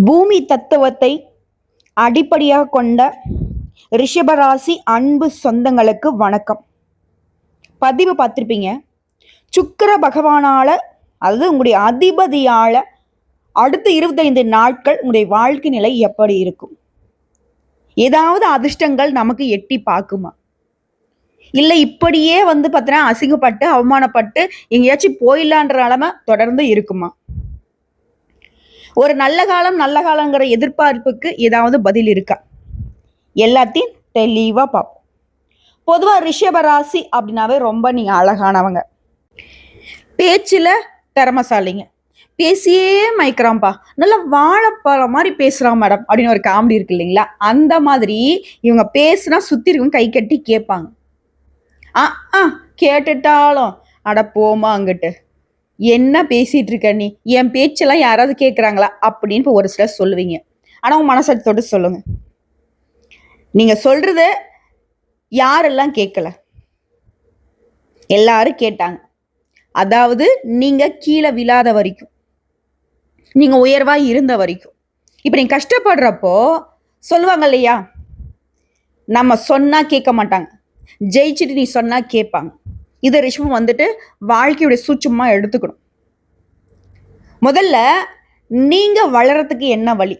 பூமி தத்துவத்தை அடிப்படையாக கொண்ட ரிஷபராசி அன்பு சொந்தங்களுக்கு வணக்கம். பதிவு பார்த்துருப்பீங்க. சுக்கிர பகவானால, அதாவது உங்களுடைய அதிபதியால அடுத்த 25 நாட்கள் உங்களுடைய வாழ்க்கை நிலை எப்படி இருக்கும்? ஏதாவது அதிர்ஷ்டங்கள் நமக்கு எட்டி பார்க்குமா? இல்லை இப்படியே பார்த்தீங்கன்னா அசிங்கப்பட்டு அவமானப்பட்டு எங்கேயாச்சும் போயிடலான்ற நிலைமை தொடர்ந்து இருக்குமா? ஒரு நல்ல காலங்கிற எதிர்பார்ப்புக்கு ஏதாவது பதில் இருக்கா? எல்லாத்தையும் தெளிவா பார்ப்போம். பொதுவா ரிஷபராசி அப்படின்னாவே ரொம்ப நீங்க அழகானவங்க, பேச்சுல திறமசாலிங்க, பேசியே மயக்கிறான்ப்பா, நல்லா வாழைப்பழம் மாதிரி பேசுறான் மேடம் அப்படின்னு ஒரு காமெடி இருக்கு இல்லைங்களா? அந்த மாதிரி இவங்க பேசுனா சுத்தி இருக்கவங்க கை கட்டி கேட்பாங்க. கேட்டுட்டாலும் அட போமா அங்கிட்டு, என்ன பேசிட்டு இருக்க நீ, என் பேச்செல்லாம் யாராவது கேட்குறாங்களா அப்படின்னு ஒரு சிலர் சொல்லுவீங்க. ஆனா உங்க மனசத்தோடு சொல்லுங்க, நீங்க சொல்றத யாரெல்லாம் கேட்கல? எல்லாரும் கேட்டாங்க. அதாவது நீங்க கீழே விழாத வரைக்கும், நீங்க உயர்வா இருந்த வரைக்கும். இப்ப நீங்க கஷ்டப்படுறப்போ சொல்லுவாங்க இல்லையா, நம்ம சொன்னா கேட்க மாட்டாங்க, ஜெயிச்சுட்டு நீ சொன்னா கேட்பாங்க. இதை ரிஷபம் வாழ்க்கையுடைய சூட்சமா எடுத்துக்கணும். முதல்ல நீங்க வளர்றதுக்கு என்ன வழி,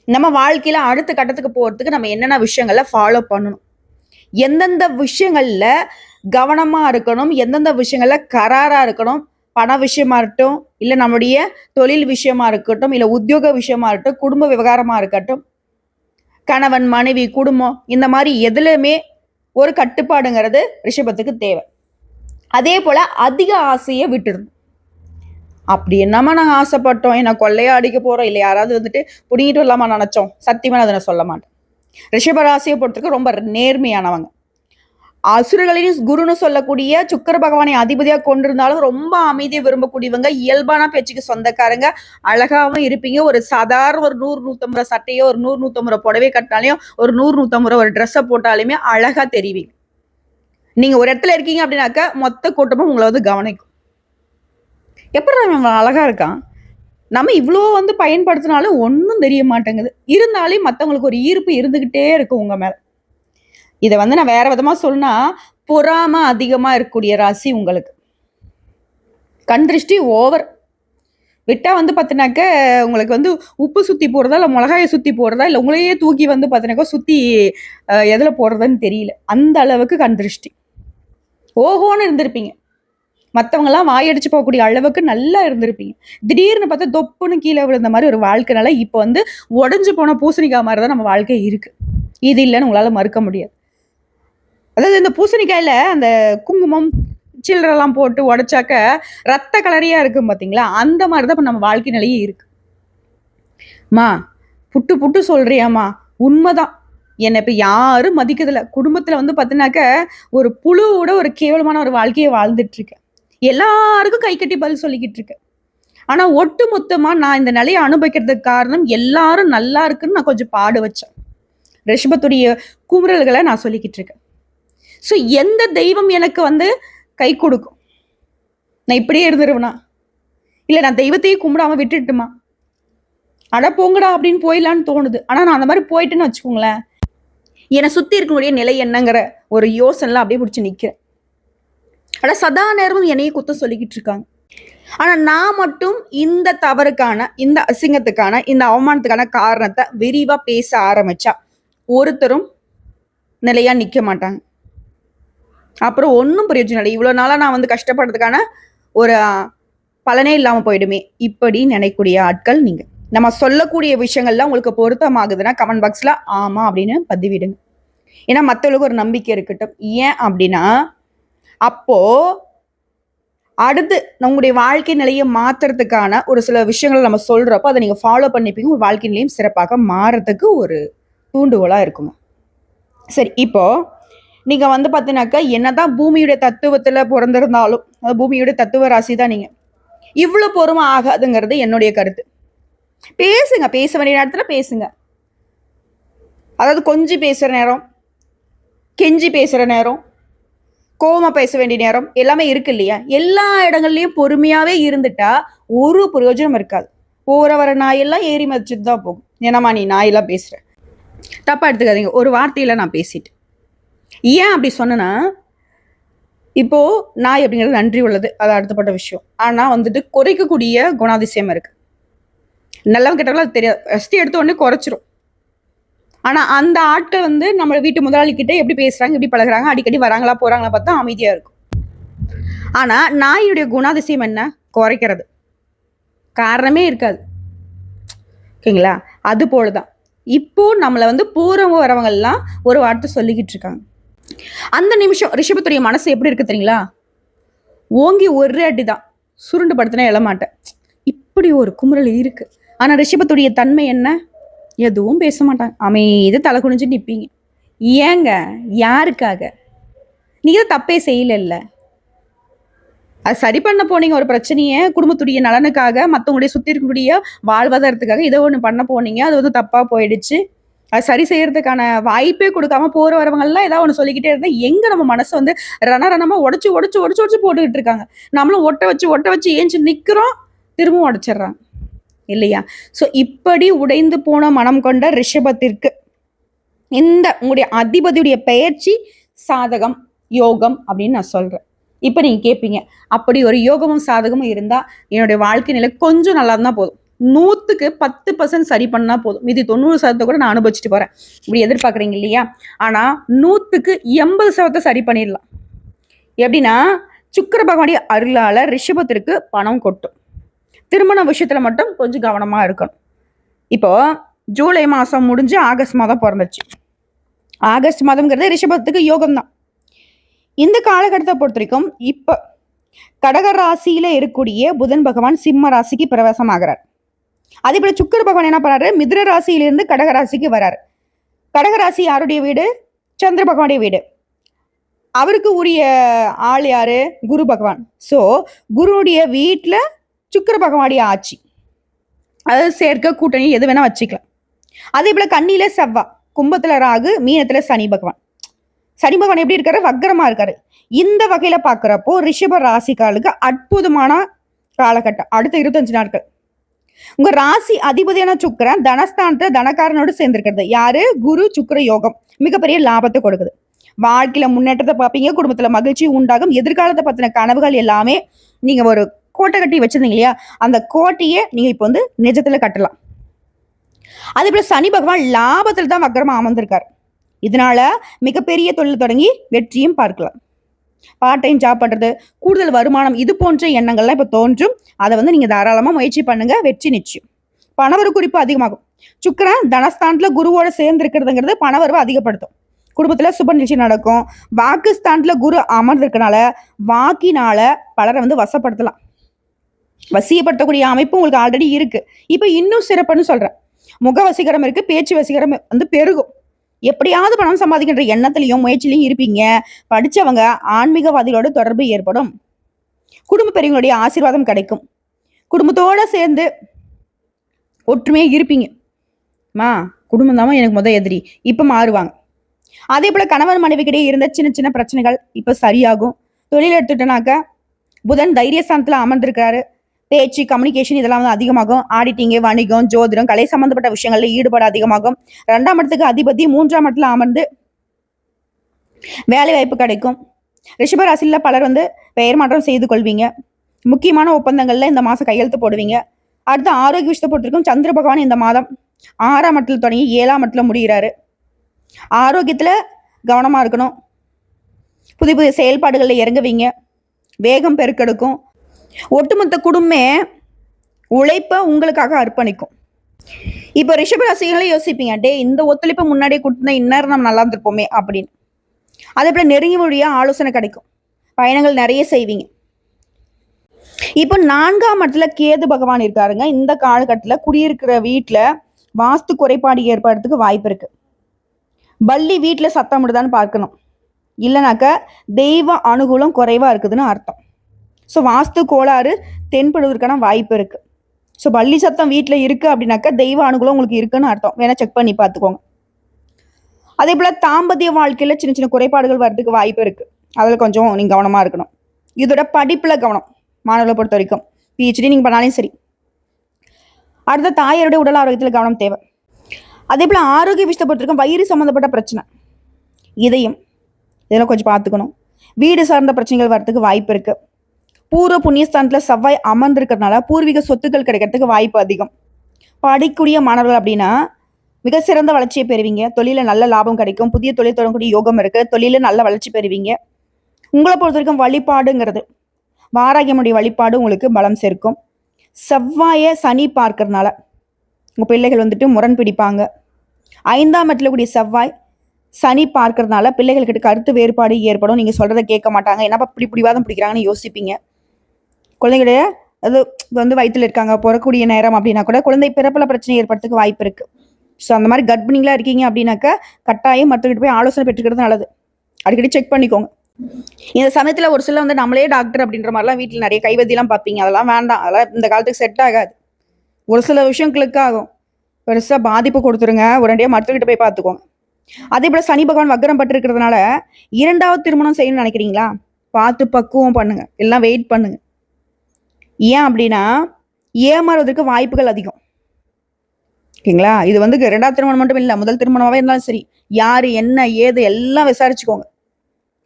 நம்ம வாழ்க்கையில அடுத்த கட்டத்துக்கு போறதுக்கு நம்ம என்னென்ன விஷயங்களை ஃபாலோ பண்ணணும், எந்தெந்த விஷயங்கள்ல கவனமா இருக்கணும், எந்தெந்த விஷயங்கள்ல கராரா இருக்கணும், பண விஷயமா இருக்கட்டும், இல்லை நம்முடைய தொழில் விஷயமா இருக்கட்டும், இல்லை உத்தியோக விஷயமா இருக்கட்டும், குடும்ப விவகாரமா இருக்கட்டும், கணவன் மனைவி குடும்பம், இந்த மாதிரி எதுலையுமே ஒரு கட்டுப்பாடுங்கிறது ரிஷபத்துக்கு தேவை. அதே போல அதிக ஆசையை விட்டுடணும். அப்படி என்னமா நாங்கள் ஆசைப்பட்டோம், என்ன கொள்ளையா அடிக்க போறோம், இல்லை யாராவது பிடிங்கிட்டு இல்லாம நினைச்சோம், சத்தியமா அதை நான் சொல்ல மாட்டேன். ரிஷபராசியை பொறுத்தவரைக்கும் ரொம்ப நேர்மையானவங்க. அசுரர்களின் குருன்னு சொல்லக்கூடிய சுக்கிர பகவானை அதிபதியாக கொண்டிருந்தாலும் ரொம்ப அமைதியை விரும்பக்கூடியவங்க, இயல்பான பேச்சுக்கு சொந்தக்காரங்க, அழகாவும் இருப்பீங்க. ஒரு சாதாரண ஒரு 100-150 சட்டையோ, ஒரு 100-150 புடவை கட்டினாலையும், ஒரு 100-150 ஒரு ட்ரெஸ்ஸை போட்டாலுமே அழகா தெரிவிங்க. நீங்க ஒரு இடத்துல இருக்கீங்க அப்படின்னாக்கா மொத்த கூட்டமும் உங்களை கவனிக்கும். எப்படி நம்ம அழகா இருக்கான், நம்ம இவ்வளோ பயன்படுத்தினாலும் ஒன்றும் தெரிய மாட்டேங்குது, இருந்தாலும் மற்றவங்களுக்கு ஒரு ஈர்ப்பு இருந்துகிட்டே இருக்கும் உங்க மேல. இதை நான் வேற விதமா சொன்னா, பொறாம அதிகமா இருக்கக்கூடிய ராசி உங்களுக்கு. கண் திருஷ்டி ஓவர் விட்டா பார்த்தினாக்க உங்களுக்கு உப்பு சுத்தி போடுறதா, இல்லை மிளகாயை சுத்தி போடுறதா, இல்லை உங்களையே தூக்கி பார்த்தினாக்கா சுத்தி எதில் போடுறதுன்னு தெரியல, அந்த அளவுக்கு கண் திருஷ்டி. ஓஹோன்னு இருந்திருப்பீங்க, மற்றவங்கெல்லாம் வாயடிச்சு போகக்கூடிய அளவுக்கு நல்லா இருந்திருப்பீங்க. திடீர்னு பார்த்தா தொப்புன்னு கீழே விழுந்த மாதிரி ஒரு வாழ்க்கைனால இப்போ உடஞ்சு போன பூசணிக்காய் மாதிரி தான் நம்ம வாழ்க்கை இருக்கு. இது இல்லைன்னு உங்களால மறுக்க முடியாது. அதாவது இந்த பூசணிக்காயில அந்த குங்குமம் சில்லறெல்லாம் போட்டு உடைச்சாக்க ரத்த கலரியா இருக்கும் பார்த்தீங்களா, அந்த மாதிரி தான் இப்போ நம்ம வாழ்க்கை நிலையே இருக்கு. மா புட்டு புட்டு சொல்றியாம்மா, உண்மைதான். என்னை இப்போ யாரும் மதிக்கிறதில்ல. குடும்பத்தில் பார்த்தீங்கன்னாக்க ஒரு புழுவோட ஒரு கேவலமான ஒரு வாழ்க்கையை வாழ்ந்துட்டு இருக்கேன். எல்லாருக்கும் கை கட்டி பதில் சொல்லிக்கிட்டு இருக்கேன். ஆனா ஒட்டு மொத்தமா நான் இந்த நிலையை அனுபவிக்கிறதுக்கு காரணம் எல்லாரும் நல்லா இருக்குன்னு நான் கொஞ்சம் பாடு வச்சேன். ரிஷபத்துடைய குமுறல்களை நான் சொல்லிக்கிட்டு இருக்கேன். ஸோ எந்த தெய்வம் எனக்கு கை கொடுக்கும்? நான் இப்படியே இருந்துருவேனா, இல்லை நான் தெய்வத்தையும் கும்பிடாம விட்டுட்டுமா, அட போங்கடா அப்படின்னு போயிடலான்னு தோணுது. ஆனா நான் அந்த மாதிரி போயிட்டுன்னு வச்சுக்கோங்களேன், என்னை சுத்தி இருக்கக்கூடிய நிலை என்னங்கிற ஒரு யோசனைலாம் அப்படியே பிடிச்சி நிற்கிறேன். ஆனா சதா நேரமும் என்னையே குத்தம் சொல்லிக்கிட்டு இருக்காங்க. ஆனா நான் மட்டும் இந்த தவறுக்கான, இந்த அசிங்கத்துக்கான, இந்த அவமானத்துக்கான காரணத்தை விரிவா பேச ஆரம்பிச்சா ஒருத்தரும் நிலையா நிக்க மாட்டாங்க. அப்புறம் ஒன்றும் பிரயோஜனம் இல்லை. இவ்வளோ நாளா நான் கஷ்டப்படுறதுக்கான ஒரு பலனே இல்லாம போயிடுமே, இப்படி நினைக்கக்கூடிய ஆட்கள் நீங்க. நம்ம சொல்லக்கூடிய விஷயங்கள்லாம் உங்களுக்கு பொருத்தமாகுதுன்னா கமெண்ட் பாக்ஸ்ல ஆமா அப்படின்னு பதிவிடுங்க. ஏன்னா மற்றவங்களுக்கு ஒரு நம்பிக்கை இருக்கட்டும். ஏன் அப்படின்னா அப்போ அடுத்து நம்முடைய வாழ்க்கை நிலையை மாத்துறதுக்கான ஒரு சில விஷயங்களை நம்ம சொல்றப்போ அதை நீங்க ஃபாலோ பண்ணிப்பீங்க, ஒரு வாழ்க்கை நிலையும் சிறப்பாக மாறதுக்கு ஒரு தூண்டுகோலா இருக்குங்க. சரி, இப்போ நீங்க பார்த்தீங்கன்னாக்கா என்னதான் பூமியுடைய தத்துவத்துல பிறந்திருந்தாலும், பூமியுடைய தத்துவ ராசி தான் நீங்க, இவ்வளவு பொறுமை ஆகாதுங்கிறது என்னுடைய கருத்து. பேசுங்க, பேச வேண்டிய நேரத்துல பேசுங்க. அதாவது கொஞ்சம் பேசுற நேரம், கெஞ்சி பேசுற நேரம், கோவமா பேச வேண்டிய நேரம் எல்லாமே இருக்கு இல்லையா? எல்லா இடங்கள்லயும் பொறுமையாவே இருந்துட்டா ஒரு பிரயோஜனம் இருக்காது. போகிற வர நாயெல்லாம் ஏறி மதிச்சுட்டு தான் போகும். என்னம்மா நீ நாயெல்லாம் பேசுகிற, தப்பாக எடுத்துக்காதீங்க, ஒரு வார்த்தையில் நான் பேசிட்டு. ஏன் அப்படி சொன்னேன்னா, இப்போது நாய் அப்படிங்கிறது நன்றி உள்ளது, அது அடுத்தப்பட்ட விஷயம். ஆனால் வந்துட்டு குறைக்கக்கூடிய குணாதிசயம் இருக்குது. நல்லவங்க கிட்டலாம் அது தெரியாது, ஃபஸ்ட்டு எடுத்த உடனே குறைச்சிரும். ஆனால் அந்த ஆட்கள் வந்து நம்ம வீட்டு முதலாளிக்கிட்ட எப்படி பேசுகிறாங்க, எப்படி பழகுறாங்க, அடிக்கடி வராங்களா போகிறாங்களா பார்த்தா அமைதியாக இருக்கும். ஆனால் நாயுடைய குணாதிசயம் என்ன? குறைக்கிறது. காரணமே இருக்காது. ஓகேங்களா? அது போல தான் இப்போ நம்மளை வந்து போகிறவங்க வரவங்கெல்லாம் ஒரு வார்த்தை சொல்லிக்கிட்டு இருக்காங்க. அந்த நிமிஷம் ரிஷபத்துடைய மனசு எப்படி இருக்கு தெரியுங்களா? ஓங்கி ஒரு அடி தான், சுருண்டு படுத்தினா எழமாட்டேன். இப்படி ஒரு குமுறல் இருக்கு. ஆனால் ரிஷபத்துடைய தன்மை என்ன? எதுவும் பேச மாட்டாங்க, அமைதி தலை குனிஞ்சு நிற்பீங்க. ஏங்க? யாருக்காக? நீங்க தப்பே செய்யல. அது சரி பண்ண போனீங்க, ஒரு பிரச்சனையை குடும்பத்துடைய நலனுக்காக, மற்றவங்களுடைய சுற்றி இருக்கக்கூடிய வாழ்வாதாரத்துக்காக இதை ஒன்று பண்ண போனீங்க, அது வந்து தப்பாக போயிடுச்சு. அது சரி செய்யறதுக்கான வாய்ப்பே கொடுக்காம போற வரவங்கெல்லாம் ஏதாவது ஒன்று சொல்லிக்கிட்டே இருந்தால் எங்க நம்ம மனசை வந்து ரணரணமா உடச்சு உடச்சு உடச்சு உடச்சு போட்டுக்கிட்டு இருக்காங்க. நம்மளும் ஒட்ட வச்சு ஏஞ்சி நிற்கிறோம், திரும்பவும் உடைச்சிடுறாங்க இல்லையா? ஸோ இப்படி உடைந்து போன மனம் கொண்ட ரிஷபத்திற்கு இந்த உங்களுடைய அதிபதியுடைய பெயர்ச்சி சாதகம், யோகம் அப்படின்னு நான் சொல்றேன். இப்போ நீங்க கேட்பீங்க, அப்படி ஒரு யோகமும் சாதகமும் இருந்தா என்னுடைய வாழ்க்கை நிலை கொஞ்சம் நல்லா இருந்தால் போதும், 100க்கு 10% சரி பண்ணா போதும், மீதி 90% கூட நான் அனுபவிச்சுட்டு போறேன், இப்படி எதிர்பார்க்குறீங்க இல்லையா? ஆனா 100க்கு 80% சரி பண்ணிடலாம். எப்படின்னா, சுக்கிர பகவானுடைய அருளால ரிஷபத்திற்கு பணம் கொட்டும். திருமண விஷயத்துல மட்டும் கொஞ்சம் கவனமா இருக்கணும். இப்போ ஜூலை மாதம் முடிஞ்சு ஆகஸ்ட் மாதம் பிறந்துச்சு. ஆகஸ்ட் மாதம்ங்கிறது ரிஷபத்துக்கு யோகம் தான். இந்த காலகட்டத்தை பொறுத்த வரைக்கும் இப்போ கடக ராசியில இருக்கக்கூடிய புதன் பகவான் சிம்ம ராசிக்கு பிரவேசம் ஆகிறார். அதே போல சுக்கிர பகவான் என்ன பண்ணாரு? மிதுன ராசியிலிருந்து கடக ராசிக்கு வராரு. கடகராசி யாருடைய வீடு? சந்திர பகவானுடைய வீடு. அவருக்கு உரிய ஆள் யாரு? குரு பகவான். ஸோ குருவுடைய வீட்டில் சுக்கிர பகவானுடைய ஆட்சி, அதாவது சேர்க்க கூட்டணி எது வேணா வச்சுக்கலாம். அதே போல கண்ணியில செவ்வா, கும்பத்துல ராகு, மீனத்துல சனி பகவான். சனி பகவான் எப்படி இருக்காரு? வக்ரமா இருக்காரு. இந்த வகையில பாக்குறப்போ ரிஷப ராசிக்காலுக்கு அற்புதமான காலகட்டம். அடுத்த 25 நாட்கள் உங்க ராசி அதிபதியான சுக்கிரன் தனஸ்தானத்தை தனக்காரனோடு சேர்ந்திருக்கிறது. யாரு? குரு சுக்கிர யோகம் மிகப்பெரிய லாபத்தை கொடுக்குது. வாழ்க்கையில முன்னேற்றத்தை பார்ப்பீங்க, குடும்பத்துல மகிழ்ச்சி உண்டாகும், எதிர்காலத்தை பத்தின கனவுகள் எல்லாமே நீங்க ஒரு கோட்டை கட்டி வச்சிருந்தீங்க இல்லையா, அந்த கோட்டையை நீங்க இப்போ வந்து நிஜத்துல கட்டலாம். அதே போல சனி பகவான் லாபத்தில் தான் வக்கரமா அமர்ந்திருக்காரு. இதனால மிகப்பெரிய தொழில் தொடங்கி வெற்றியும் பார்க்கலாம். பார்ட் டைம் ஜாப் பண்றது, கூடுதல் வருமானம், இது போன்ற எண்ணங்கள்லாம் இப்போ தோன்றும். அதை வந்து நீங்க தாராளமா முயற்சி பண்ணுங்க, வெற்றி நிச்சயம். பணவரவு குறிப்பு அதிகமாகும். சுக்கிரன் தனஸ்தானத்துல குருவோட சேர்ந்து இருக்கிறதுங்கிறது பணவரவு அதிகப்படுத்தும். குடும்பத்துல சுப நிகழ்ச்சி நடக்கும். வாக்குஸ்தானத்துல குரு அமர்ந்திருக்கனால வாக்கினால பலரை வந்து வசப்படுத்தலாம். வசியப்படுத்தக்கூடிய அமைப்பு உங்களுக்கு ஆல்ரெடி இருக்கு. இப்போ இன்னும் சிறப்புன்னு சொல்றேன். முக வசீகரம் இருக்கு, பேச்சு வசீகரம் வந்து பெருகும். எப்படியாவது பணம் சம்பாதிக்கின்ற எண்ணத்திலையும் முயற்சியிலையும் இருப்பீங்க. படிச்சவங்க ஆன்மீகவாதிகளோட தொடர்பு ஏற்படும். குடும்ப பெரியவங்களுடைய ஆசீர்வாதம் கிடைக்கும். குடும்பத்தோட சேர்ந்து ஒற்றுமையா இருப்பீங்க. குடும்பம் தான் எனக்கு எதிரி, இப்ப மாறுவாங்க. அதே போல கணவன் மனைவிக்கிடையே இருந்த சின்ன சின்ன பிரச்சனைகள் இப்ப சரியாகும். தொழில் எடுத்துட்டனாக்க புதன் தைரியஸ்தானத்துல அமர்ந்திருக்காரு. பேச்சு, கம்யூனிகேஷன் இதெல்லாம் வந்து அதிகமாகும். ஆடிட்டிங்கு, வணிகம், ஜோதிடம், கலை சம்பந்தப்பட்ட விஷயங்கள்ல ஈடுபாடு அதிகமாகும். 2ஆம் இடத்துக்கு அதிபதி 3ஆம் இடத்துல அமர்ந்து வேலை வாய்ப்பு கிடைக்கும். ரிஷபராசியில பலர் வந்து பெயர் மாற்றம் செய்து கொள்வீங்க. முக்கியமான ஒப்பந்தங்கள்ல இந்த மாசம் கையெழுத்து போடுவீங்க. அடுத்து ஆரோக்கிய விஷயத்தை போட்டிருக்கும். சந்திர பகவான் இந்த மாதம் 6ஆம் இடத்துல தொடங்கி 7ஆம் இடத்துல முடிகிறாரு. ஆரோக்கியத்துல கவனமா இருக்கணும். புதிய புதிய செயல்பாடுகள்ல இறங்குவீங்க. வேகம் பெருக்கெடுக்கும். ஒட்டுமொத்த குடும்பமே உழைப்ப உங்களுக்காக அர்ப்பணிக்கும். இப்போ ரிஷபராசிகளை யோசிப்பீங்க, டே இந்த ஒத்துழைப்பை முன்னாடியே கொடுத்தா இந்நேரம் நம்ம நல்லா இருந்திருப்போமே அப்படின்னு. அதே போல நெருங்கி மொழியா ஆலோசனை கிடைக்கும். பயணங்கள் நிறைய செய்வீங்க. இப்போ 4ஆம் இடத்துல கேது பகவான் இருக்காருங்க. இந்த காலகட்டத்தில் குடியிருக்கிற வீட்டுல வாஸ்து குறைபாடு ஏற்படுறதுக்கு வாய்ப்பு இருக்கு. பள்ளி வீட்டுல சத்தம் விடுதான்னு பார்க்கணும். இல்லைனாக்க தெய்வ அனுகூலம் குறைவா இருக்குதுன்னு அர்த்தம். ஸோ வாஸ்து கோளாறு தென்படுவதற்கான வாய்ப்பு இருக்கு. ஸோ பள்ளி சத்தம் வீட்டில் இருக்கு அப்படின்னாக்கா தெய்வ அனுகூலம் உங்களுக்கு இருக்குன்னு அர்த்தம். வேணா செக் பண்ணி பார்த்துக்கோங்க. அதே போல தாம்பத்திய வாழ்க்கையில சின்ன சின்ன குறைபாடுகள் வர்றதுக்கு வாய்ப்பு இருக்கு. அதில் கொஞ்சம் நீங்க கவனமா இருக்கணும். இதோட படிப்புல கவனம். மாணவர்களை பொறுத்த வரைக்கும் PhD நீங்க பண்ணாலும் சரி. அடுத்த தாயாருடைய உடல் ஆரோக்கியத்தில் கவனம் தேவை. அதே போல் ஆரோக்கிய விஷயத்தை பொறுத்திருக்கும் வயிறு சம்மந்தப்பட்ட பிரச்சனை, இதயம், இதெல்லாம் கொஞ்சம் பார்த்துக்கணும். வீடு சார்ந்த பிரச்சனைகள் வரதுக்கு வாய்ப்பு இருக்கு. பூர்வ புண்ணியஸ்தானத்தில் செவ்வாய் அமர்ந்திருக்கிறதுனால பூர்வீக சொத்துக்கள் கிடைக்கிறதுக்கு வாய்ப்பு அதிகம். படிக்கக்கூடிய மாணவர்கள் அப்படின்னா மிக சிறந்த வளர்ச்சியை பெறுவீங்க. தொழில நல்ல லாபம் கிடைக்கும். புதிய தொழில் தொடங்கக்கூடிய யோகம் இருக்கு. தொழில நல்ல வளர்ச்சி பெறுவீங்க. உங்களை பொறுத்த வரைக்கும் வழிபாடுங்கிறது வாராகியமுடைய வழிபாடு உங்களுக்கு பலம் சேர்க்கும். செவ்வாயை சனி பார்க்கறதுனால உங்கள் பிள்ளைகள் வந்துட்டு முரண் பிடிப்பாங்க. 5ஆம் இடத்துல கூடிய செவ்வாய் சனி பார்க்கறதுனால பிள்ளைகள்கிட்ட கருத்து வேறுபாடு ஏற்படும். நீங்கள் சொல்கிறத கேட்க மாட்டாங்க. என்னப்பா இப்படி பிடிவாதம் பிடிக்கிறாங்கன்னு யோசிப்பீங்க. குழந்தைகளுடைய அது வந்து வயிற்றில் இருக்காங்க, பிறக்கூடிய நேரம் அப்படின்னா கூட குழந்தை பிறப்பில் பிரச்சனை ஏற்படுறதுக்கு வாய்ப்பு இருக்குது. ஸோ அந்த மாதிரி கர்ப்பிணிகளாக இருக்கீங்க அப்படின்னாக்கா கட்டாயம் மற்றவர்கிட்ட போய் ஆலோசனை பெற்றுக்கிறது நல்லது. அடிக்கடி செக் பண்ணிக்கோங்க. இந்த சமயத்தில் ஒரு சில வந்து நம்மளே டாக்டர் அப்படின்ற மாதிரிலாம் வீட்டில் நிறைய கைவதியெல்லாம் பார்ப்பீங்க. அதெல்லாம் வேண்டாம். அதெல்லாம் இந்த காலத்துக்கு செட் ஆகாது. ஒரு சில விஷயம் கிளிக் ஆகும், பெருசாக பாதிப்பு கொடுத்துருங்க. உடனடியாக மருத்துவர்கிட்ட போய் பார்த்துக்கோங்க. அதே போல் சனி பகவான் வக்ரம் பட்டிருக்கிறதுனால 2வது திருமணம் செய்யணும்னு நினைக்கிறீங்களா? பார்த்து பக்குவம் பண்ணுங்க, எல்லாம் வெயிட் பண்ணுங்க. ஏன் அப்படின்னா ஏமாறுவதற்கு வாய்ப்புகள் அதிகம். ஓகேங்களா? இது வந்து 2வது திருமணம் மட்டும் இல்லை, முதல் திருமணமாகவே இருந்தாலும் சரி, யார் என்ன ஏது எல்லாம் விசாரிச்சுக்கோங்க.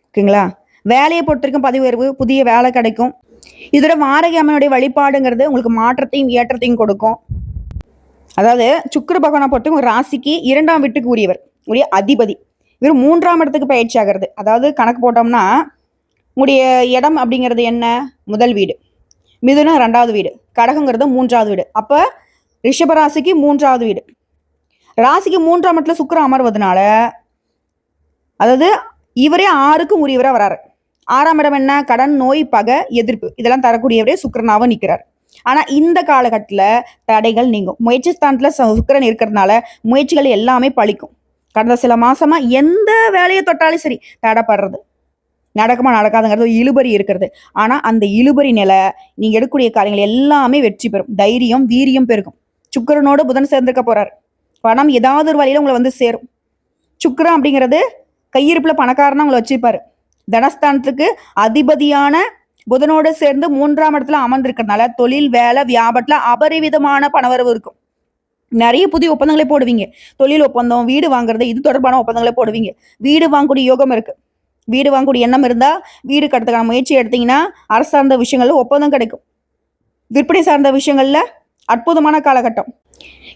ஓகேங்களா? வேலையை பொறுத்த வரைக்கும் பதவி உயர்வு, புதிய வேலை கிடைக்கும். இதோட வாராகி அம்மனுடைய வழிபாடுங்கிறது உங்களுக்கு மாற்றத்தையும் ஏற்றத்தையும் கொடுக்கும். அதாவது சுக்கிர பகவானை பொறுத்த ஒரு ராசிக்கு 2ஆம் வீட்டுக்கு உரியவர், உரிய அதிபதி. இவர் 3ஆம் இடத்துக்கு பயிற்சி ஆகிறது. அதாவது கணக்கு போட்டோம்னா உங்களுடைய இடம் அப்படிங்கிறது என்ன? முதல் வீடு. மிதுனம் 2வது வீடு. கடகங்கிறது 3வது வீடு. அப்போ ரிஷபராசிக்கு 3வது வீடு. ராசிக்கு 3ஆம் இடத்துல சுக்கிரன் அமர்வதனால அதாவது இவரே 6க்கும் உரியவராக வராரு. 6ஆம் இடம் என்ன? கடன், நோய், பகை, எதிர்ப்பு இதெல்லாம் தரக்கூடியவரே சுக்கிரனாக நிற்கிறார். ஆனால் இந்த காலகட்டத்தில் தடைகள் நீங்கும். முயற்சி ஸ்தானத்தில் சுக்கிரன் இருக்கிறதுனால முயற்சிகள் எல்லாமே பழிக்கும். கடந்த சில மாசமா எந்த வேலையை தொட்டாலும் சரி தடைப்படுறது, நடக்குமா நடக்காதுங்கிறது இழுபறி இருக்கிறது. ஆனால் அந்த இழுபறி நிலை நீங்கள் எடுக்கக்கூடிய காரியங்கள் எல்லாமே வெற்றி பெறும். தைரியம், வீரியம் பெருகும். சுக்கிரனோடு புதன் சேர்ந்திருக்க போறாரு. பணம் ஏதாவது ஒரு வழியில உங்களை வந்து சேரும். சுக்கிரன் அப்படிங்கிறது கையிருப்பில் பணக்காரனா உங்களை வச்சுப்பாரு. தனஸ்தானத்துக்கு அதிபதியான புதனோடு சேர்ந்து 3ஆம் இடத்துல அமர்ந்திருக்கிறதுனால தொழில், வேலை, வியாபாரத்தில் அபரிவிதமான பணவரவு இருக்கும். நிறைய புதிய ஒப்பந்தங்களை போடுவீங்க. தொழில் ஒப்பந்தம், வீடு வாங்குறது, இது தொடர்பான ஒப்பந்தங்களை போடுவீங்க. வீடு வாங்கக்கூடிய யோகம் இருக்கு. வீடு வாங்கக்கூடிய எண்ணம் இருந்தால் வீடு கட்டுறதுக்கான முயற்சி எடுத்தீங்கன்னா அரசு சார்ந்த விஷயங்கள்ல ஒப்பந்தம் கிடைக்கும். விற்பனை சார்ந்த விஷயங்கள்ல அற்புதமான காலகட்டம்.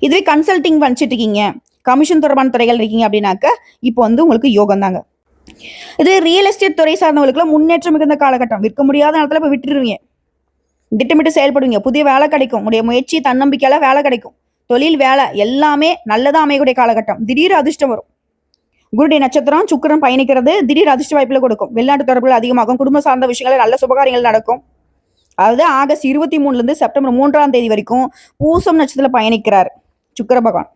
இதுவே கன்சல்டிங் பண்ணிச்சுட்டு இருக்கீங்க, கமிஷன் தொடர்பான துறைகள் இருக்கீங்க அப்படின்னாக்க இப்போ வந்து உங்களுக்கு யோகம் தாங்க. இது ரியல் எஸ்டேட் துறை சார்ந்தவங்களுக்குலாம் முன்னேற்றம் மிகுந்த காலகட்டம். விற்க முடியாத நேரத்தில் இப்போ விட்டுருவீங்க. திட்டமிட்டு செயல்படுவீங்க. புதிய வேலை கிடைக்கும். உங்களுடைய முயற்சி தன்னம்பிக்கையால வேலை கிடைக்கும். தொழில், வேலை எல்லாமே நல்லதாக அமையக்கூடிய காலகட்டம். திடீர் அதிர்ஷ்டம் வரும். குருடைய நட்சத்திரம் சுக்கிரன் பயணிக்கிறது திடீர் அதிர்ஷ்ட வாய்ப்புல கொடுக்கும். வெளிநாட்டு தொடர்புகள் அதிகமாகும். குடும்ப சார்ந்த விஷயங்கள் நல்ல சுபகாரியங்கள் நடக்கும். அதாவது ஆகஸ்ட் 23 செப்டம்பர் 3ஆம் தேதி வரைக்கும் பூசம் நட்சத்திரத்தில் பயணிக்கிறார் சுக்கிர பகவான்.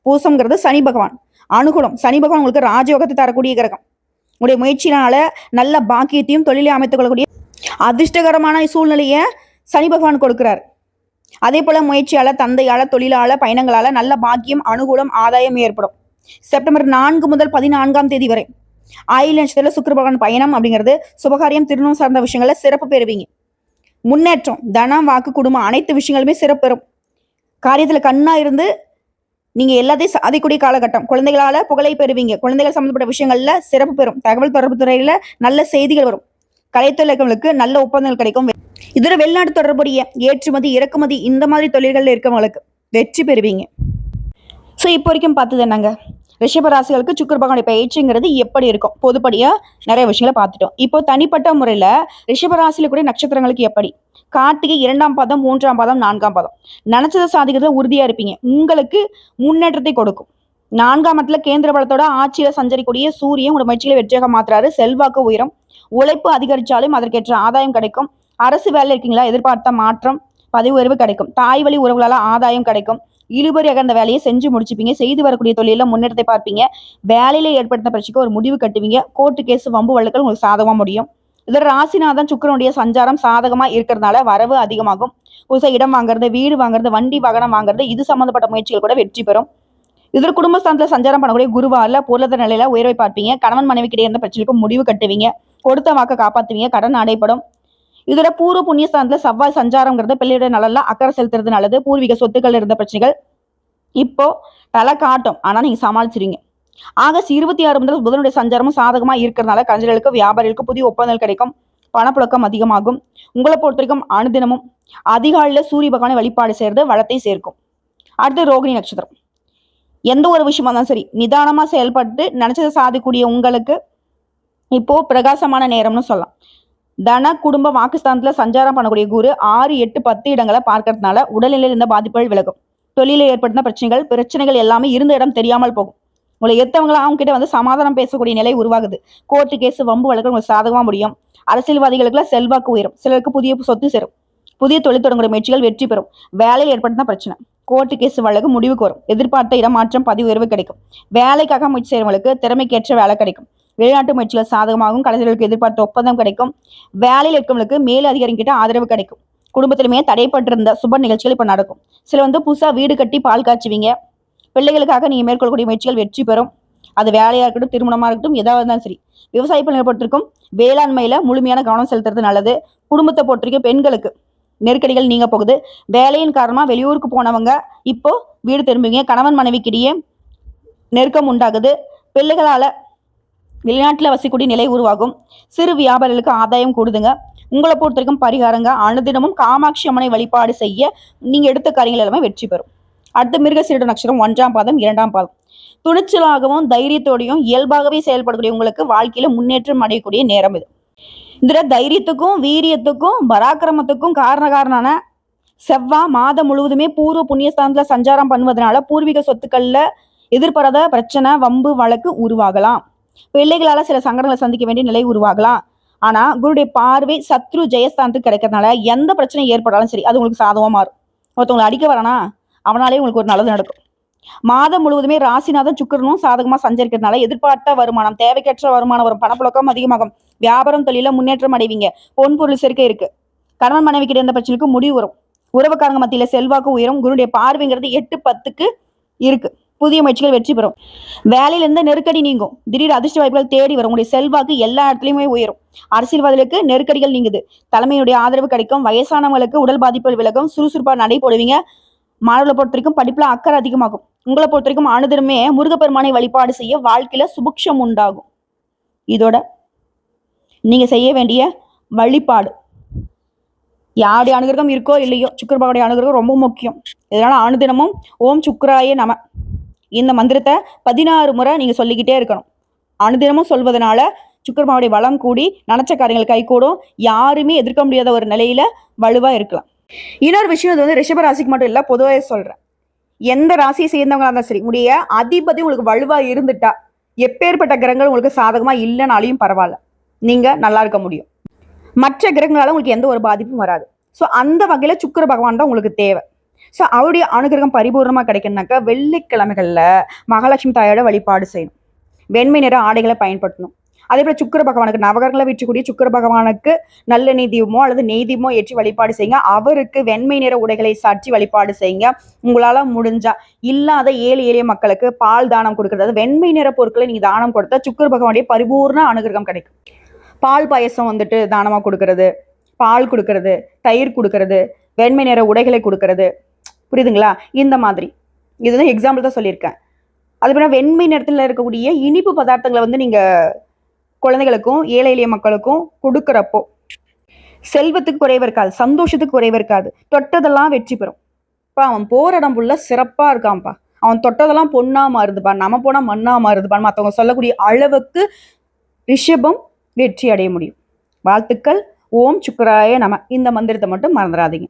பூசம்ங்கிறது சனி பகவான் அனுகூலம். சனி பகவான் உங்களுக்கு ராஜயோகத்தை தரக்கூடிய கிரகம். உங்களுடைய முயற்சியினால நல்ல பாக்கியத்தையும் தொழிலை அமைத்துக் கொள்ளக்கூடிய அதிர்ஷ்டகரமான சூழ்நிலையை சனி பகவான் கொடுக்கிறார். அதே போல முயற்சியால, தந்தையால, தொழிலால, பயணங்களால நல்ல பாக்கியம், அனுகூலம், ஆதாயம் ஏற்படும். செப்டம்பர் 4 முதல் 14ஆம் தேதி வரை ஆயில்ய நட்சத்திரத்தில் சுக்கிர பகவான் பயணம் அப்படிங்கிறது சுபகாரியம், திருமணம் சார்ந்த விஷயங்கள்ல சிறப்பு பெறுவீங்க. முன்னேற்றம், தனம், வாக்கு, குடும்பம் அனைத்து விஷயங்களுமே சிறப்பு பெறும். காரியத்துல கண்ணா இருந்து நீங்க எல்லாத்தையும் சாதிக்கூடிய காலகட்டம். குழந்தைகளால புகழை பெறுவீங்க. குழந்தைகள் சம்பந்தப்பட்ட விஷயங்கள்ல சிறப்பு பெறும். தகவல் தொடர்பு துறையில நல்ல செய்திகள் வரும். கலைத்தொழில்களுக்கு நல்ல ஒப்பந்தங்கள் கிடைக்கும். இதர வெளிநாட்டு தொடர்புடைய ஏற்றுமதி, இறக்குமதி இந்த மாதிரி தொழில்களில் இருக்கவங்களுக்கு வெற்றி பெறுவீங்க. ஸோ இப்போ வரைக்கும் பார்த்தது என்னங்க, ரிஷபராசிகளுக்கு சுக்கிர பகவானுடைய பயிற்சிங்கிறது எப்படி இருக்கும்? பொதுப்படியாக நிறைய விஷயங்களை பார்த்துட்டோம். இப்போ தனிப்பட்ட முறையில் ரிஷபராசியில் கூட நட்சத்திரங்களுக்கு எப்படி? கார்த்திகை 2ஆம் பாதம், 3ஆம் பாதம், 4ஆம் பாதம் நினைச்சதை சாதிக்கிறத உறுதியாக இருப்பீங்க. உங்களுக்கு முன்னேற்றத்தை கொடுக்கும். 4ஆம் இடத்துல கேந்திர பலத்தோட ஆட்சியில் சஞ்சரிக்கூடிய சூரியன் உங்களோட முயற்சிகளை வெற்றியாக மாத்துறாரு. செல்வாக்கு உயரும். உழைப்பு அதிகரித்தாலும் அதற்கேற்ற ஆதாயம் கிடைக்கும். அரசு வேலை இருக்கீங்களா? எதிர்பார்த்த மாற்றம், பதவி உயர்வு கிடைக்கும். தாய் வழி உறவுகளால் ஆதாயம் கிடைக்கும். இழுபறியாக அந்த வேலையை செஞ்சு முடிச்சுப்பீங்க. செய்து வரக்கூடிய தொழிலில் முன்னேற்றத்தை பார்ப்பீங்க. வேலையில ஏற்படுத்த பிரச்சனைக்கு ஒரு முடிவு கட்டுவீங்க. கோர்ட்டு கேஸ், வம்பு வழக்குகள் உங்களுக்கு சாதகமாக முடியும். இதோட ராசிநாதன் சுக்கிரனுடைய சஞ்சாரம் சாதகமாக இருக்கிறதுனால வரவு அதிகமாகும். புதுசாக இடம் வாங்குறது, வீடு வாங்குறது, வண்டி வாகனம் வாங்குறது இது சம்மந்தப்பட்ட முயற்சிகள் கூட வெற்றி பெறும். இதில் குடும்பஸ்தானத்தில் சஞ்சாரம் பண்ணக்கூடிய குருவால பொருளாதார நிலையில உயர்வை பார்ப்பீங்க. கணவன் மனைவி கிடையாது பிரச்சனைக்கும் முடிவு கட்டுவீங்க. கொடுத்த வாக்க காப்பாற்றுவீங்க. கடன் அடைப்படும். இதோட பூர்வ புண்ணியஸ்தானத்துல செவ்வாய் சஞ்சாரம்ங்கிறது பிள்ளையோட நலன்ல அக்கறை செலுத்துறது நல்லது. பூர்வீக சொத்துக்கள் இருந்த பிரச்சனைகள் இப்போ தலை காட்டும், ஆனா நீங்க சமாளிச்சிருவீங்க. ஆகஸ்ட் 26 முதல் புதனுடைய சஞ்சாரமும் சாதகமா இருக்கிறதுனால கலைஞர்களுக்கு வியாபாரிகளுக்கு புதிய ஒப்பந்தங்கள் கிடைக்கும். பணப்புழக்கம் அதிகமாகும். உங்களை பொறுத்த வரைக்கும் அனுதினமும் அதிகாலையில சூரிய பகவானை வழிபாடு செய்யறது வளத்தை சேர்க்கும். அடுத்து ரோகிணி நட்சத்திரம். எந்த ஒரு விஷயமா இருந்தாலும் சரி நிதானமா செயல்பட்டு நினைச்சதை சாதிக்கூடிய உங்களுக்கு இப்போ பிரகாசமான நேரம்னு சொல்லலாம். தன குடும்ப வாக்குஸ்தானத்துல சஞ்சாரம் பண்ணக்கூடிய குரு 6, 8, 10 இடங்களை பார்க்கறதுனால உடல்நிலையில் இருந்த பாதிப்புகள் விலகும். தொழிலில் ஏற்பட்ட பிரச்சனைகள் எல்லாமே இருந்த இடம் தெரியாமல் போகும். உங்களை எத்தவங்களா அவங்க கிட்ட வந்து சமாதானம் பேசக்கூடிய நிலை உருவாகுது. கோர்ட்டு கேஸ் வம்பு வழக்கு உங்களுக்கு சாதகமா முடியும். அரசியல்வாதிகளுக்குலாம் செல்வாக்கு உயரும். சிலருக்கு புதிய சொத்து சேரும். புதிய தொழில் தொடங்குற முயற்சிகள் வெற்றி பெறும். வேலையில் ஏற்பட்ட பிரச்சனை கோர்ட்டு கேஸ் வழக்கு முடிவுக்கு வரும். எதிர்பார்த்த இடமாற்றம் பதவி உயர்வு கிடைக்கும். வேலைக்காக முயற்சி செய்யறவங்களுக்கு திறமைக்கேற்ற வேலை கிடைக்கும். வெளிநாட்டு முயற்சிகள் சாதகமாகும். கலைஞர்களுக்கு எதிர்பார்த்த ஒப்பந்தம் கிடைக்கும். வேலையில் இருக்கவங்களுக்கு மேல் அதிகாரிகிட்ட ஆதரவு கிடைக்கும். குடும்பத்திலுமே தடைப்பட்டிருந்த சுப நிகழ்ச்சிகள் இப்ப நடக்கும். சில வந்து புதுசா வீடு கட்டி பால் காய்ச்சுவீங்க. பிள்ளைகளுக்காக நீங்க மேற்கொள்ளக்கூடிய முயற்சிகள் வெற்றி பெறும். அது வேலையா இருக்கட்டும், திருமணமா இருக்கட்டும், எதாவது இருந்தாலும் சரி. விவசாய பொறுத்திருக்கும் வேளாண்மையில முழுமையான கவனம் செலுத்துறது நல்லது. குடும்பத்தை பொறுத்திருக்கும் பெண்களுக்கு நெருக்கடிகள் நீங்க போகுது. வேலையின் காரணமா வெளியூருக்கு போனவங்க இப்போ வீடு திரும்புவீங்க. கணவன் மனைவிக்கிடையே நெருக்கம் உண்டாகுது. பிள்ளைகளால வெளிநாட்டுல வசிக்கூடிய நிலை உருவாகும். சிறு வியாபாரிகளுக்கு ஆதாயம் கூடுதுங்க. உங்களை பொறுத்த வரைக்கும் பரிகாரங்க அனுதினமும் காமாட்சி அம்மனை வழிபாடு செய்ய நீங்க எடுத்த காரியங்கள் எல்லாமே வெற்றி பெறும். அடுத்து மிருகசீரிட நட்சத்திரம் 1ஆம் பாதம் 2ஆம் பாதம். துணிச்சலாகவும் தைரியத்தோடையும் இயல்பாகவே செயல்படக்கூடிய உங்களுக்கு வாழ்க்கையில முன்னேற்றம் அடையக்கூடிய நேரம் இது. இதுல தைரியத்துக்கும் வீரியத்துக்கும் பராக்கிரமத்துக்கும் காரணக்காரனான செவ்வாய் மாதம் முழுவதுமே பூர்வ புண்ணியஸ்தானத்துல சஞ்சாரம் பண்ணுவதனால பூர்வீக சொத்துக்கள்ல எதிர்பாராத பிரச்சனை வம்பு வழக்கு உருவாகலாம். பிள்ளைகளால சில சங்கடங்களை சந்திக்க வேண்டிய நிலை உருவாகலாம். ஆனா குருடைய பார்வை சத்ரு ஜெயஸ்தானத்துக்கு கிடைக்கிறதுனால எந்த பிரச்சனை ஏற்பட்டாலும் சரி அது உங்களுக்கு சாதகமா மாறும். ஒருத்தவங்களை அடிக்க வரானா அவனாலே உங்களுக்கு ஒரு நல்லது நடக்கும். மாதம் முழுவதுமே ராசிநாதன் சுக்கிரனும் சாதகமா சஞ்சரிக்கிறதுனால எதிர்பார்த்த வருமானம் தேவைக்கேற்ற வருமானம் வரும். பணப்புழக்கம் அதிகமாகும். வியாபாரம் தொழில முன்னேற்றம் அடைவீங்க. பொன் பொருள் சேர்க்கை இருக்கு. கணவன் மனைவி கிட்ட இருந்த பிரச்சனைக்கு முடிவு வரும். உறவுக்காரங்க மத்தியில செல்வாக்கு உயரும். குருடைய பார்வைங்கிறது 8, 10க்கு இருக்கு. புதிய முயற்சிகள் வெற்றி பெறும். வேலையில இருந்து நெருக்கடி நீங்கும். திடீர் அதிர்ஷ்ட வாய்ப்புகள் தேடி வரும். உங்களுடைய செல்வாக்கு எல்லா இடத்துலயுமே உயரும். அரசியல்வாதிகளுக்கு நெருக்கடிகள் நீங்குது. தலைமையுடைய ஆதரவு கிடைக்கும். வயசானவங்களுக்கு உடல் பாதிப்புகள் விலகும். சுறுசுறுப்பா நடை போடுவீங்க. மாணவர்களை பொறுத்த வரைக்கும் படிப்புல அக்கறை அதிகமாகும். உங்களை பொறுத்த வரைக்கும் அனுதினமே முருகப்பெருமானை வழிபாடு செய்ய வாழ்க்கையில சுபிக்ஷம் உண்டாகும். இதோட நீங்க செய்ய வேண்டிய வழிபாடு யாருடைய அனுகிரகம் இருக்கோ இல்லையோ சுக்கிரபாவுடைய அனுகிரகம் ரொம்ப முக்கியம். இதனால அனுதினமும் ஓம் சுக்கிராய நம இந்த மந்திரத்தை 16 முறை நீங்க சொல்லிக்கிட்டே இருக்கணும். அனுதினமும் சொல்வதனால சுக்கிரபாவுடைய வளம் கூடி நினைச்ச காரியங்கள் கைகூடும். யாருமே எதிர்க்க முடியாத ஒரு நிலையில வலுவா இருக்கலாம். இன்னொரு விஷயம் இது வந்து ரிஷப ராசிக்கு மட்டும் இல்ல, பொதுவாக சொல்றேன். எந்த ராசியை சேர்ந்தவங்களா இருந்தாலும் சரி உடைய அதிபதி உங்களுக்கு வலுவா இருந்துட்டா எப்பேற்பட்ட கிரகங்கள் உங்களுக்கு சாதகமா இல்லைனாலையும் பரவாயில்ல, நீங்க நல்லா இருக்க முடியும். மற்ற கிரகங்களால உங்களுக்கு எந்த ஒரு பாதிப்பும் வராது. ஸோ அந்த வகையில சுக்கிர பகவான் தான் உங்களுக்கு தேவை. ஸோ அவருடைய அனுகிரகம் பரிபூர்ணமா கிடைக்கணும்னாக்கா வெள்ளிக்கிழமைகள்ல மகாலட்சுமி தாயோட வழிபாடு செய்யணும். வெண்மை நிற ஆடைகளை பயன்படுத்தணும். அதே போல சுக்கிர பகவானுக்கு நவகரங்களை வீற்றக்கூடிய சுக்கிர பகவானுக்கு நல்ல நெய்தீபமோ அல்லது நெய்தீபமோ ஏற்றி வழிபாடு செய்யுங்க. அவருக்கு வெண்மை நிற உடைகளை சாற்றி வழிபாடு செய்யுங்க. உங்களால முடிஞ்சா இல்லாத ஏழை எளிய மக்களுக்கு பால் தானம் கொடுக்கறது, வெண்மை நிற பொருட்களை நீங்க தானம் கொடுத்தா சுக்கிர பகவானுடைய பரிபூர்ண அனுகிரகம் கிடைக்கும். பால் பாயசம் வந்துட்டு தானமா கொடுக்கறது, பால் கொடுக்கறது, தயிர் கொடுக்கறது, வெண்மை நிற உடைகளை கொடுக்கறது, புரியுதுங்களா? இந்த மாதிரி இதுதான் எக்ஸாம்பிள் தான் சொல்லியிருக்கேன். அதுபோல வெண்மை நிறத்துல இருக்கக்கூடிய இனிப்பு பதார்த்தங்களை வந்து நீங்க குழந்தைகளுக்கும் ஏழை எளிய மக்களுக்கும் கொடுக்குறப்போ செல்வத்துக்கு குறைவு இருக்காது, சந்தோஷத்துக்கு குறைவு இருக்காது. தொட்டதெல்லாம் வெற்றி பெறும். இப்போ அவன் போற இடம் ஃபுல்லா சிறப்பா இருக்கான்ப்பா, அவன் தொட்டதெல்லாம் பொண்ணா மாறுதுப்பா, நம்ம போனா மண்ணா மாறுதுப்பான்னு மற்றவங்க சொல்லக்கூடிய அளவுக்கு ரிஷபம் வெற்றி அடைய முடியும். வாழ்த்துக்கள். ஓம் சுக்கிராய நம இந்த மந்திரத்தை மட்டும் மறந்துடாதீங்க.